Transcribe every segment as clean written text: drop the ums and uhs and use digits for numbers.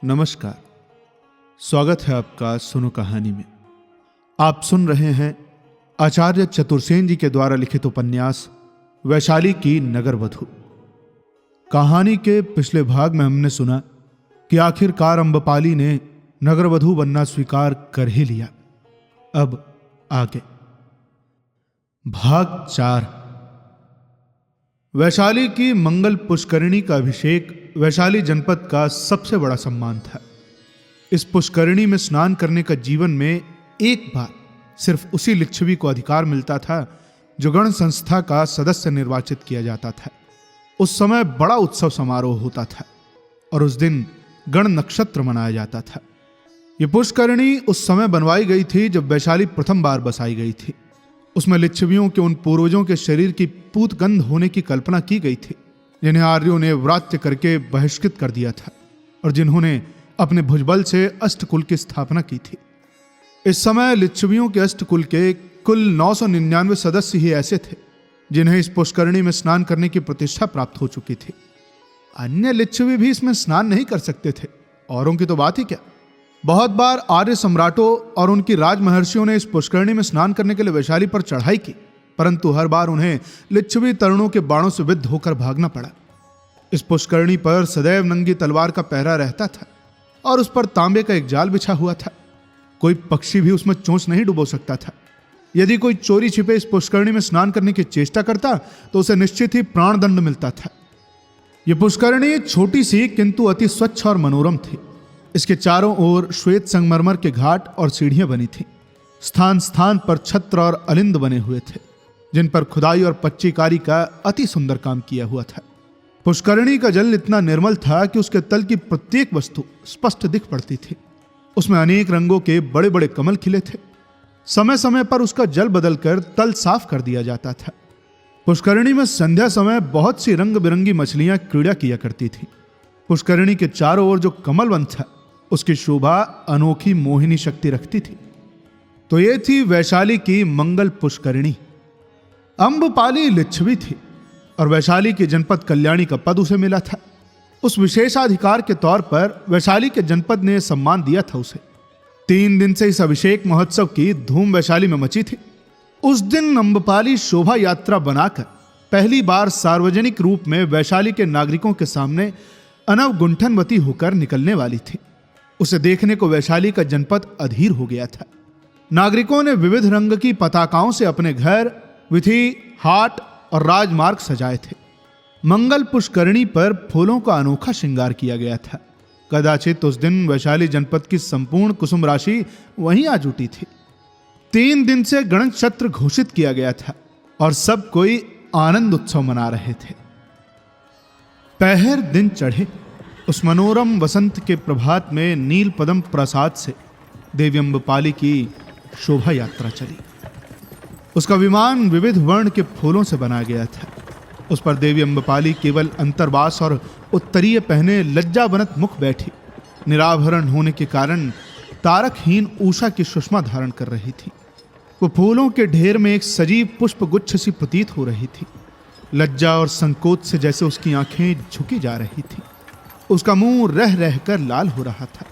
नमस्कार, स्वागत है आपका सुनो कहानी में। आप सुन रहे हैं आचार्य चतुर्सेन जी के द्वारा लिखित उपन्यास वैशाली की नगरवधू। कहानी के पिछले भाग में हमने सुना कि आखिरकार अम्बपाली ने नगरवधू बनना स्वीकार कर ही लिया। अब आगे भाग 4। वैशाली की मंगल पुष्करिणी का अभिषेक वैशाली जनपद का सबसे बड़ा सम्मान था। इस पुष्करिणी में स्नान करने का जीवन में एक बार सिर्फ उसी लिच्छवी को अधिकार मिलता था जो गण संस्था का सदस्य निर्वाचित किया जाता था। उस समय बड़ा उत्सव समारोह होता था और उस दिन गण नक्षत्र मनाया जाता था। यह पुष्करिणी उस समय बनवाई गई थी जब वैशाली प्रथम बार बसाई गई थी। उसमें लिच्छवियों के उन पूर्वजों के शरीर की पूतगंध होने की कल्पना की गई थी जिन्हें आर्यों ने व्रात्य करके बहिष्कृत कर दिया था और जिन्होंने अपने भुजबल से अष्टकुल की स्थापना की थी। इस समय लिच्छवियों के अष्टकुल के कुल 999 सदस्य ही ऐसे थे जिन्हें इस पुष्करिणी में स्नान करने की प्रतिष्ठा प्राप्त हो चुकी थी। अन्य लिच्छवी भी इसमें स्नान नहीं कर सकते थे, औरों की तो बात ही क्या। बहुत बार आर्य सम्राटों और उनकी राजमहर्षियों ने इस पुष्करिणी में स्नान करने के लिए वैशाली पर चढ़ाई की, परंतु हर बार उन्हें लिच्छवी तरुणों के बाणों से विद्ध होकर भागना पड़ा। इस पुष्करिणी पर सदैव नंगी तलवार का पहरा रहता था और उस पर तांबे का एक जाल बिछा हुआ था। कोई पक्षी भी उसमें चोंच नहीं डुबो सकता था। यदि कोई चोरी छिपे इस पुष्करिणी में स्नान करने की चेष्टा करता तो उसे निश्चित ही प्राणदंड मिलता था। यह पुष्करिणी छोटी सी किंतु अति स्वच्छ और मनोरम थी। इसके चारों ओर श्वेत संगमरमर के घाट और सीढ़ियां बनी थीं। स्थान स्थान पर छत्र और अलिंद बने हुए थे जिन पर खुदाई और पच्चीकारी का अति सुंदर काम किया हुआ था। पुष्करिणी का जल इतना निर्मल था कि उसके तल की प्रत्येक वस्तु स्पष्ट दिख पड़ती थी। उसमें अनेक रंगों के बड़े बड़े कमल खिले थे। समय समय पर उसका जल बदलकर तल साफ कर दिया जाता था। पुष्करिणी में संध्या समय बहुत सी रंग बिरंगी मछलियां क्रीड़ा किया करती थी। पुष्करिणी के चारों ओर जो कमल वन था उसकी शोभा अनोखी मोहिनी शक्ति रखती थी। तो ये थी वैशाली की मंगल पुष्करिणी। अम्बपाली लिच्छवी थी और वैशाली के जनपद कल्याणी का पद उसे मिला था। उस विशेषाधिकार के तौर पर वैशाली के जनपद ने सम्मान दिया था उसे। 3 दिन से इस अभिषेक महोत्सव की धूम वैशाली में मची थी। उस दिन अम्बपाली शोभा यात्रा बनाकर पहली बार सार्वजनिक रूप में वैशाली के नागरिकों के सामने अनवगुंठनवती होकर निकलने वाली थी। उसे देखने को वैशाली का जनपद अधीर हो गया था। नागरिकों ने विविध रंग की पताकाओं से अपने घर, विथी, हाट और राजमार्ग सजाए थे। मंगल पुष्करिणी पर फूलों का अनोखा श्रृंगार किया गया था। कदाचित उस दिन वैशाली जनपद की संपूर्ण कुसुम राशि वहीं आ जुटी थी। 3 दिन से गणनक्षत्र घोषित किया गया था और सब कोई आनंद उत्सव मना रहे थे। पहर दिन चढ़े। उस मनोरम वसंत के प्रभात में नील पदम प्रसाद से देवी अम्बपाली की शोभा यात्रा चली। उसका विमान विविध वर्ण के फूलों से बनाया गया था। उस पर देवी अम्बपाली केवल अंतर्वास और उत्तरीय पहने लज्जावनत मुख बैठी, निराभरण होने के कारण तारकहीन उषा की सुषमा धारण कर रही थी। वो फूलों के ढेर में एक सजीव पुष्प गुच्छ सी प्रतीत हो रही थी। लज्जा और संकोच से जैसे उसकी आंखें झुकी जा रही थी। उसका मुंह रह रहकर लाल हो रहा था।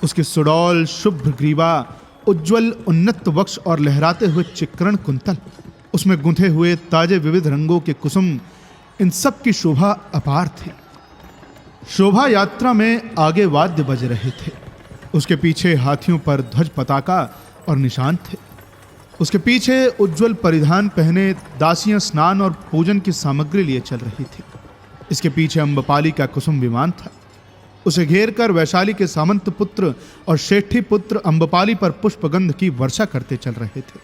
उसकी सुडौल शुभ्र ग्रीवा, उज्ज्वल उन्नत वक्ष और लहराते हुए चिक्करण कुंतल, उसमें गुंथे हुए ताजे विविध रंगों के कुसुम, इन सब की शोभा अपार थी। शोभा यात्रा में आगे वाद्य बज रहे थे। उसके पीछे हाथियों पर ध्वज पताका और निशान थे। उसके पीछे उज्ज्वल परिधान पहने दासियां स्नान और पूजन की सामग्री लिए चल रही थी। इसके पीछे अम्बपाली का कुसुम विमान था। उसे घेरकर वैशाली के सामंत पुत्र और शेठी पुत्र अम्बपाली पर पुष्पगंध की वर्षा करते चल रहे थे।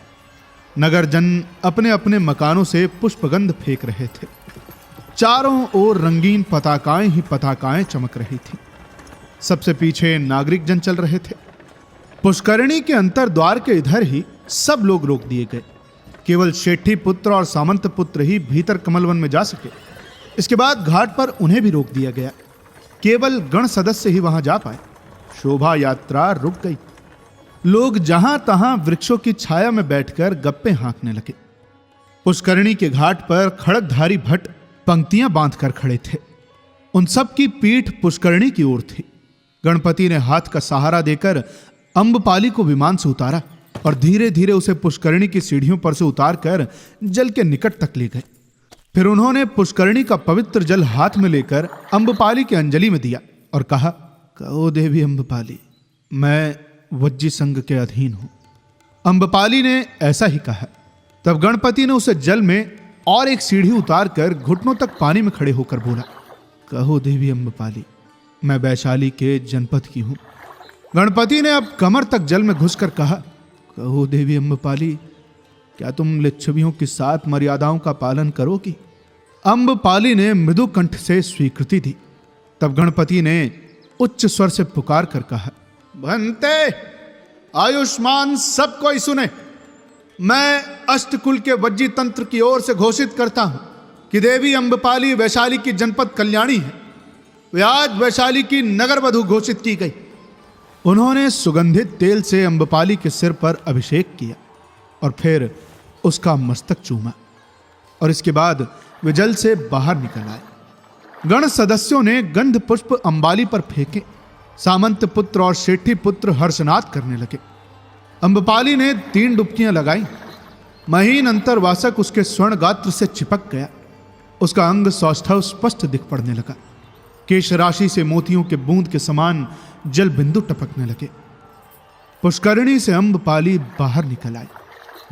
नगर जन अपने अपने मकानों से पुष्पगंध फेंक रहे थे। चारों ओर रंगीन पताकाएं ही पताकाएं चमक रही थीं। सबसे पीछे नागरिक जन चल रहे थे। पुष्करिणी के अंतर द्वार के इधर ही सब लोग रोक दिए गए। केवल शेठी पुत्र और सामंत पुत्र ही भीतर कमलवन में जा सके। इसके बाद घाट पर उन्हें भी रोक दिया गया। केवल गण सदस्य ही वहां जा पाए। शोभा यात्रा रुक गई। लोग जहां तहां वृक्षों की छाया में बैठकर गप्पे हाँकने लगे। पुष्करिणी के घाट पर खड़गधारी भट्ट पंक्तियां बांधकर खड़े थे। उन सब की पीठ पुष्करिणी की ओर थी। गणपति ने हाथ का सहारा देकर अम्बपाली को विमान से उतारा और धीरे धीरे उसे पुष्करणी की सीढ़ियों पर से उतारकर जल के निकट तक ले गए। फिर उन्होंने पुष्करणी का पवित्र जल हाथ में लेकर अम्बपाली के अंजलि में दिया और कहा, कहो देवी अम्बपाली, मैं वज्जी संघ के अधीन हूं। अम्बपाली ने ऐसा ही कहा। तब गणपति ने उसे जल में और एक सीढ़ी उतारकर घुटनों तक पानी में खड़े होकर बोला, कहो देवी अम्बपाली, मैं वैशाली के जनपद की हूं। गणपति ने अब कमर तक जल में घुसकर कहा, कहो देवी अम्बपाली, क्या तुम लिच्छवियों की 7 मर्यादाओं का पालन करोगी? अम्बपाली ने मृदु कंठ से स्वीकृति दी। तब गणपति ने उच्च स्वर से पुकार कर कहा, भंते आयुष्मान सब कोई सुने, मैं अष्टकुल के वज्जी तंत्र की ओर से घोषित करता हूं कि देवी अम्बपाली वैशाली की जनपद कल्याणी है। वे आज वैशाली की नगर वधु घोषित की गई। उन्होंने सुगंधित तेल से अम्बपाली के सिर पर अभिषेक किया और फिर उसका मस्तक चूमा और इसके बाद वे जल से बाहर निकल आए। गण सदस्यों ने गंध पुष्प अंबाली पर फेंके। सामंत पुत्र और शेठी पुत्र हर्षनाद करने लगे। अम्बपाली ने 3 डुबकियां लगाई। महीन अंतरवासक उसके स्वर्ण गात्र से चिपक गया। उसका अंग सौष्ठव स्पष्ट दिख पड़ने लगा। केश राशि से मोतियों के बूंद के समान जल बिंदु टपकने लगे। पुष्करणी से अम्बपाली बाहर निकल आई।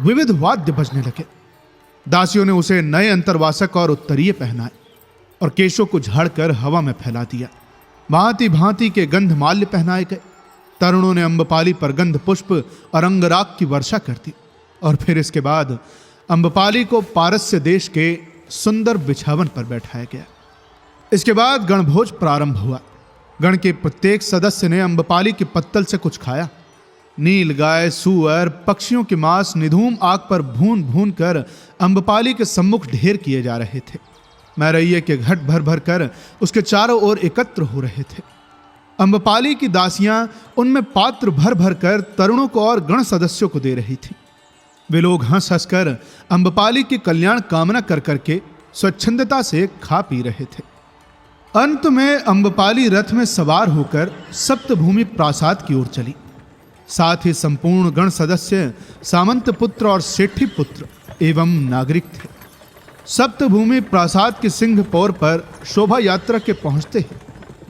विविध वाद्य बजने लगे। दासियों ने उसे नए अंतरवासक और उत्तरीय पहनाए और केशों को झाड़कर हवा में फैला दिया। भांति भांति के गंध माल्य पहनाए गए। तरुणों ने अम्बपाली पर गंध पुष्प और अंगराग की वर्षा कर दी और फिर इसके बाद अम्बपाली को पारस्य देश के सुंदर बिछावन पर बैठाया गया। इसके बाद गणभोज प्रारंभ हुआ। गण के प्रत्येक सदस्य ने अम्बपाली के पत्तल से कुछ खाया। नील गाय, सूअर, पक्षियों के मांस निधूम आग पर भून भून कर अम्बपाली के सम्मुख ढेर किए जा रहे थे। मैरैये के घट भर भर कर उसके चारों ओर एकत्र हो रहे थे। अम्बपाली की दासियां उनमें पात्र भर भर कर तरुणों को और गण सदस्यों को दे रही थी। वे लोग हंस हंस कर अम्बपाली की कल्याण कामना कर करके स्वच्छंदता से खा पी रहे थे। अंत में अम्बपाली रथ में सवार होकर सप्तभूमि प्रासाद की ओर चली। साथ ही संपूर्ण गण सदस्य सामंत पुत्र और सेठी पुत्र एवं नागरिक थे। सप्तभूमि प्रासाद के सिंह पौर पर शोभा यात्रा के पहुंचते ही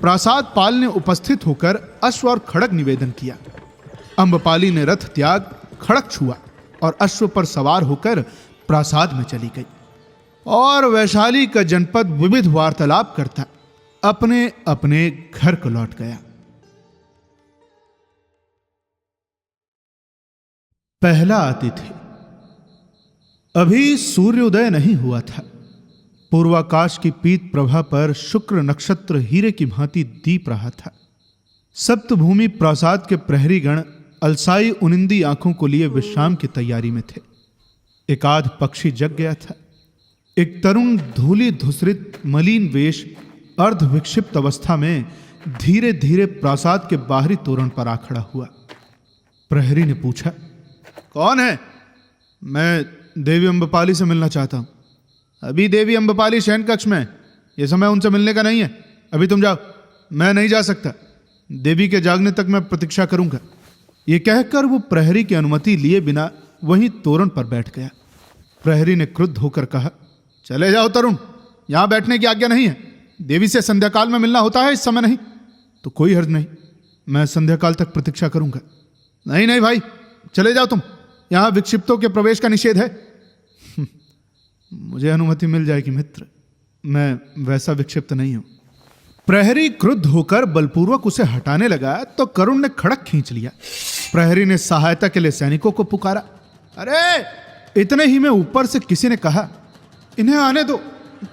प्रासाद पाल ने उपस्थित होकर अश्व और खड़ग निवेदन किया। अम्बपाली ने रथ त्याग खड़ग छुआ और अश्व पर सवार होकर प्रासाद में चली गई और वैशाली का जनपद विविध वार्तालाप करता अपने अपने घर को लौट गया। पहला अतिथि। अभी सूर्योदय नहीं हुआ था। पूर्वाकाश की पीत प्रभा पर शुक्र नक्षत्र हीरे की भांति दीप रहा था। सप्तभूमि प्रासाद के प्रहरीगण अलसाई उनिंदी आंखों को लिए विश्राम की तैयारी में थे। एक आध पक्षी जग गया था। एक तरुण धूली धूसरित मलिन वेश अर्ध विक्षिप्त अवस्था में धीरे धीरे प्रासाद के बाहरी तोरण पर आ खड़ा हुआ। प्रहरी ने पूछा, कौन है? मैं देवी अम्बपाली से मिलना चाहता हूं। अभी देवी अम्बपाली शयन कक्ष में, यह समय उनसे मिलने का नहीं है। अभी तुम जाओ। मैं नहीं जा सकता। देवी के जागने तक मैं प्रतीक्षा करूंगा। यह कहकर वो प्रहरी की अनुमति लिए बिना वहीं तोरण पर बैठ गया। प्रहरी ने क्रुद्ध होकर कहा, चले जाओ तरुण, यहां बैठने की आज्ञा नहीं है। देवी से संध्याकाल में मिलना होता है, इस समय नहीं। तो कोई हर्ज नहीं, मैं संध्याकाल तक प्रतीक्षा करूंगा। नहीं नहीं भाई, चले जाओ तुम, यहां विक्षिप्तों के प्रवेश का निषेध है। मुझे अनुमति मिल जाएगी मित्र, मैं वैसा विक्षिप्त नहीं हूं। प्रहरी क्रुद्ध होकर बलपूर्वक उसे हटाने लगा तो करुण ने खड़क खींच लिया। प्रहरी ने सहायता के लिए सैनिकों को पुकारा। अरे इतने ही में ऊपर से किसी ने कहा, इन्हें आने दो,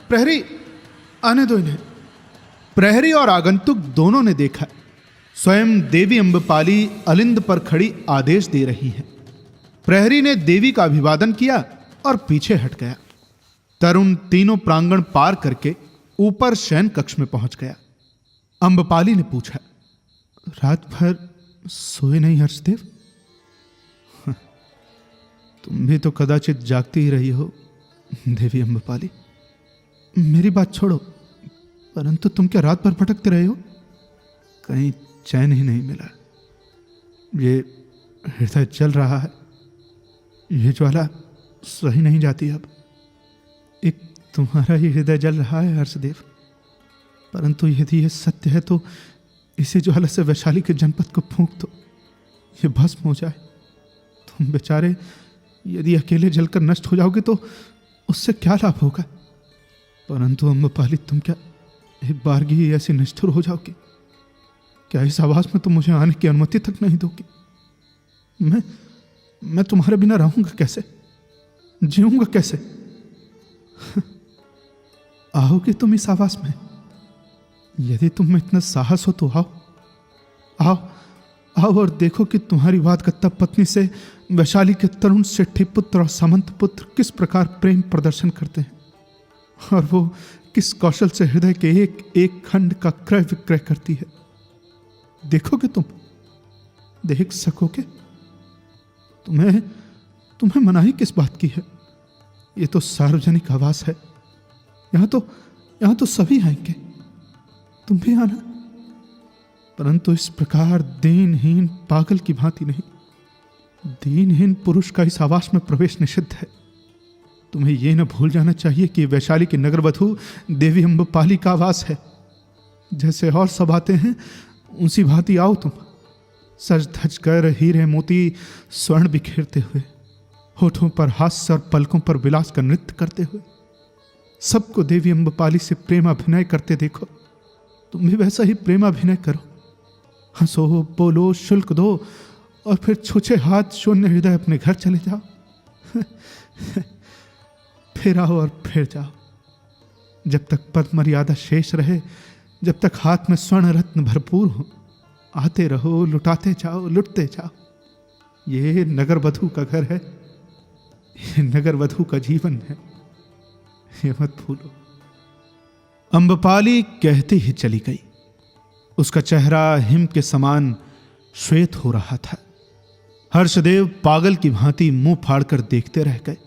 प्रहरी आने दो इन्हें। प्रहरी और आगंतुक दोनों ने देखा स्वयं देवी अम्बपाली अलिंद पर खड़ी आदेश दे रही हैं। प्रहरी ने देवी का अभिवादन किया और पीछे हट गया। तरुण तीनों प्रांगण पार करके ऊपर शयन कक्ष में पहुंच गया। अम्बपाली ने पूछा, रात भर सोए नहीं हर्षदेव? तुम भी तो कदाचित जागती ही रही हो देवी अम्बपाली। मेरी बात छोड़ो, परंतु तुम क्या रात भर भटकते रहे हो? कहीं चैन ही नहीं मिला। ये हृदय जल रहा है, ये ज्वाला सही नहीं जाती। अब एक तुम्हारा ही हृदय जल रहा है हर्षदेव, परंतु यदि यह सत्य है तो इसी ज्वाला से वैशाली के जनपद को फूंक दो, ये भस्म हो जाए। तुम बेचारे यदि अकेले जलकर नष्ट हो जाओगे तो उससे क्या लाभ होगा, परंतु अम्बपाली तुम क्या एक बारगी ही ऐसी निष्ठुर हो जाओगे? क्या इस आवास में तुम मुझे आने की अनुमति तक नहीं दोगे? मैं तुम्हारे बिना रहूंगा कैसे, जीऊंगा कैसे? आओगे तुम इस आवास में? यदि तुम में इतना साहस हो तो आओ आओ आओ और देखो कि तुम्हारी वादगत्ता पत्नी से वैशाली के तरुण सेठी पुत्र और सामंत पुत्र किस प्रकार प्रेम प्रदर्शन करते हैं, और वो किस कौशल से हृदय के एक एक खंड का क्रय विक्रय करती है। देखोगे तुम, देख सकोगे? तुम्हें मनाही किस बात की है? ये तो सार्वजनिक आवास है, यहां तो सभी आएंगे, तुम भी आना। परंतु इस प्रकार दीनहीन पागल की भांति नहीं। दीनहीन पुरुष का इस आवास में प्रवेश निषिद्ध है। तुम्हें यह न भूल जाना चाहिए कि वैशाली की नगरवधू देवी अम्बपाली का आवास है। जैसे और सब आते हैं उसी भांति आओ तुम, सज धज कर हीरे मोती स्वर्ण बिखेरते हुए, होठों पर हास्य और पलकों पर विलास का नृत्य करते हुए। सबको देवी अम्बपाली से प्रेम अभिनय करते देखो, तुम भी वैसा ही प्रेम अभिनय करो। हंसो, बोलो, शुल्क दो और फिर छूछे हाथ शून्य हृदय अपने घर चले जाओ। फिर आओ और फिर जाओ। जब तक पद मर्यादा शेष रहे, जब तक हाथ में स्वर्ण रत्न भरपूर हो, आते रहो, लुटाते जाओ, लुटते जाओ। ये नगर वधू का घर है, ये नगर वधू का जीवन है, ये मत भूलो। अम्बपाली कहती ही चली गई। उसका चेहरा हिम के समान श्वेत हो रहा था। हर्षदेव पागल की भांति मुंह फाड़कर देखते रह गए।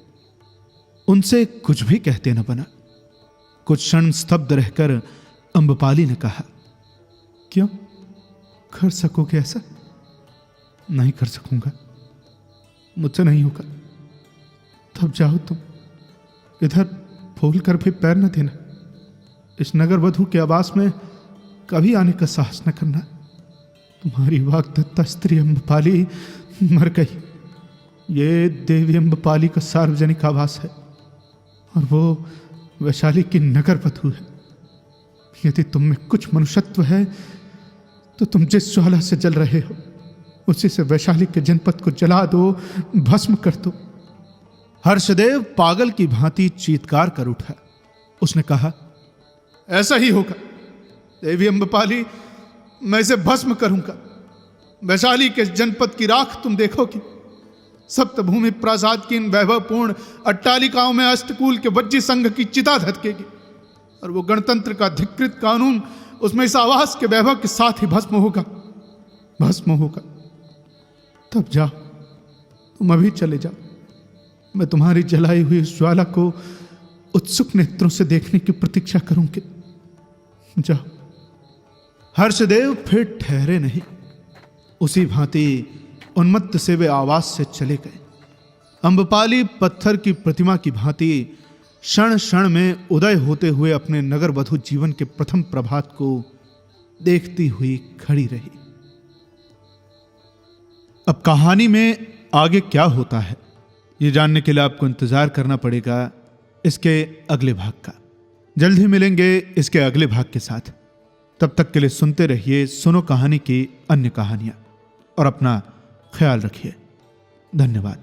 उनसे कुछ भी कहते न बना। कुछ क्षण स्तब्ध रहकर अम्बपाली ने कहा, क्यों, कर सकोगे ऐसा? नहीं कर सकूंगा, मुझसे नहीं होगा। तब जाओ तुम, इधर भूल कर भी पैर न देना। इस नगर वधू के आवास में कभी आने का साहस न करना। तुम्हारी वाग्दत्ता स्त्री अम्बपाली मर गई। ये देवी अम्बपाली का सार्वजनिक आवास है और वो वैशाली की नगर वधू है। यदि तुम में कुछ मनुष्यत्व है तो तुम जिस ज्वाला से जल रहे हो उसी से वैशाली के जनपद को जला दो, भस्म कर दो। हर्षदेव पागल की भांति चीत्कार कर उठा। उसने कहा, ऐसा ही होगा देवी अम्बपाली, मैं इसे भस्म करूंगा। वैशाली के जनपद की राख तुम देखोगी। सप्तभूमि प्रासाद की इन वैभवपूर्ण अट्टालिकाओं में अष्टकूल के वज्जी संघ की चिता धधकेगी और वो गणतंत्र का धिक्कृत कानून उसमें इस आवास के वैभव के साथ ही भस्म होगा, भस्म होगा। तब जाओ, तुम अभी चले जाओ। मैं तुम्हारी जलाई हुई इस ज्वाला को उत्सुक नेत्रों से देखने की प्रतीक्षा करूंगी। जाओ। हर्षदेव फिर ठहरे नहीं। उसी भांति उन्मत्त से वे आवास से चले गए। अम्बपाली पत्थर की प्रतिमा की भांति क्षण क्षण में उदय होते हुए अपने नगर वधु जीवन के प्रथम प्रभात को देखती हुई खड़ी रही। अब कहानी में आगे क्या होता है ये जानने के लिए आपको इंतजार करना पड़ेगा इसके अगले भाग का। जल्द ही मिलेंगे इसके अगले भाग के साथ। तब तक के लिए सुनते रहिए सुनो कहानी की अन्य कहानियां और अपना ख्याल रखिए। धन्यवाद।